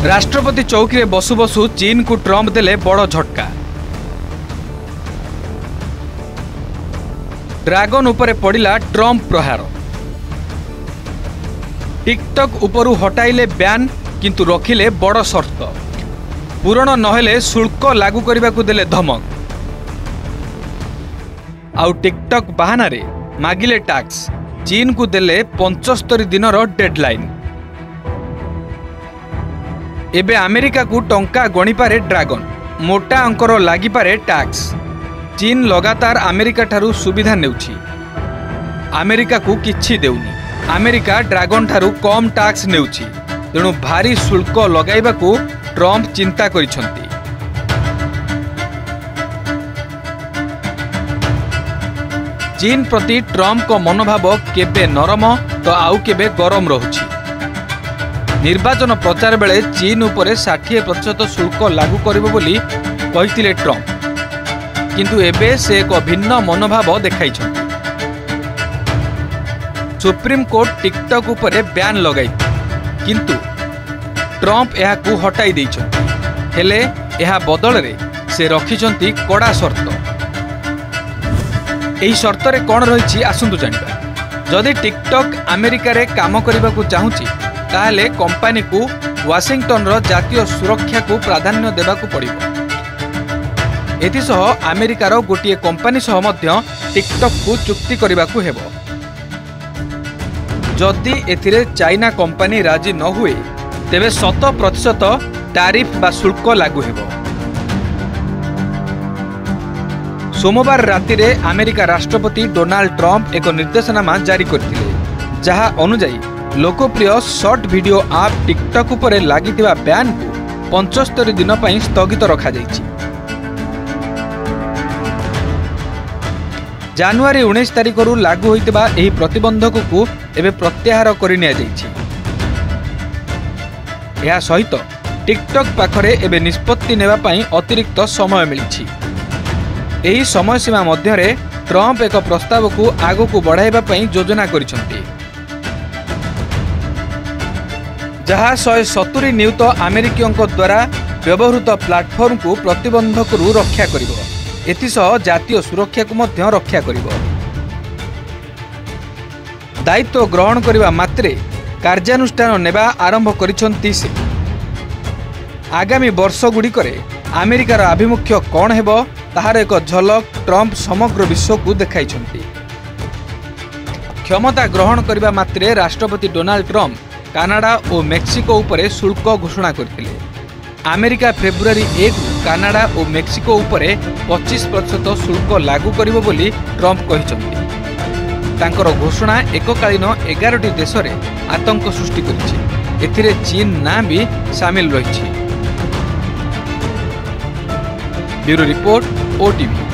राष्ट्रपति चौकी बसु बसु चीन को ट्रंप देले बड़ झटका। ड्रैगन उपरे पड़िला ट्रंप प्रहार। टिकटॉक उपरु हटाइले बैन किंतु रखिले बड़ शर्त। पूरण नहेले शुल्क लागू करने को देले धमक। आउ टिकटॉक बहाना रे मागिले टैक्स। चीन को देले 75 दिनर डेडलाइन। एबे अमेरिका को टंका गणिपारे ड्रैगन। मोटा अंकर लागिपारे टैक्स। चीन लगातार अमेरिका ठारू सुविधा नेउछि। अमेरिका को किछि देउनी। अमेरिका ड्रैगन ठारू कम टैक्स नेउछि। तेणु भारी शुल्क लगाइबा को ट्रंप चिंता करिसंती। चीन प्रति ट्रंप को मनोभाव केबे नरम तो आउ केबे गरम रहुछि। निर्वाचन प्रचार बेले चीन उपरे 60% शुल्क लागू करिबो बोली कहिथिले ट्रंप, किंतु एबे से एक भिन्न मनोभाव देखाइछन्ति। सुप्रीम कोर्ट टिकटॉक उपरे बैन लगाई, किंतु ट्रंप एहाकू हटाई दैछन्ति। हेले एहा बदल रे से रखिछन्ति कड़ा शर्त। एही शर्त रे कोन रहिछि आसंतु जानिबा। जदि टिकटॉक अमेरिका रे काम करिबा को चाहुछि ताहले कंपनी को वाशिंगटन रो जातीय सुरक्षा को प्राधान्य देबा को पड़िबो। एथिसह अमेरिकार गोटे कंपनी सह मध्य टिकटॉक को चुक्ति करने को हेबो। जदि एथिरे चाइना कंपनी राजी न हुए तेबे 100% टैरिफ बा शुल्क लागू हेबो। सोमवार राति रे अमेरिका राष्ट्रपति डोनाल्ड ट्रंप एक निर्देशनामा जारी करथिले, जहा अनुसार लोकप्रिय शॉर्ट वीडियो आप टिकटॉक उपरे लागिथिबा बैन को 75 दिन पई स्थगित रखा जायछि। जनवरी 19 तारिख रु लागू होइतिबा एही प्रतिबंधक को एबे प्रत्याहार करि निया जायछि। एहा सहित टिकटॉक पाखरे एबे निष्पत्ति नेबा पई अतिरिक्त समय मिलिछि। एही समय सीमा मध्य रे ट्रंप एक प्रस्ताव को आगो को बढ़ाइबा पई योजना करिसंती, जहा 170 नियुक्त अमेरिकियों द्वारा व्यवहृत प्लाटफॉर्म को प्रतिबंधक रु रक्षा करिबो। एथिसह जातीय सुरक्षा को मध्य रक्षा करिबो। दायित्व ग्रहण करिबा मात्रे कार्यानुष्ठान नेबा आरंभ करिसंती से। आगामी वर्ष गुड़िकरे अमेरिकार आभिमुख्य कौन हेबो ताहार एक झलक ट्रंप समग्र विश्व को देखाइछंती। क्षमता ग्रहण करिबा मात्रे राष्ट्रपति डोनाल्ड ट्रंप कानाडा और मेक्सिको उपरे शुल्क घोषणा करथिले। अमेरिका फेब्रुआरी 1 कानाडा और मेक्सिको उपरे 25% शुल्क लागू करिबो बोली ट्रंप कहिसंती। तांकर घोषणा एककालीन 11टी देश रे आतंक सृष्टि करिछि। एथिरे चीन ना भी शामिल रहिछि। Bureau report, OTV.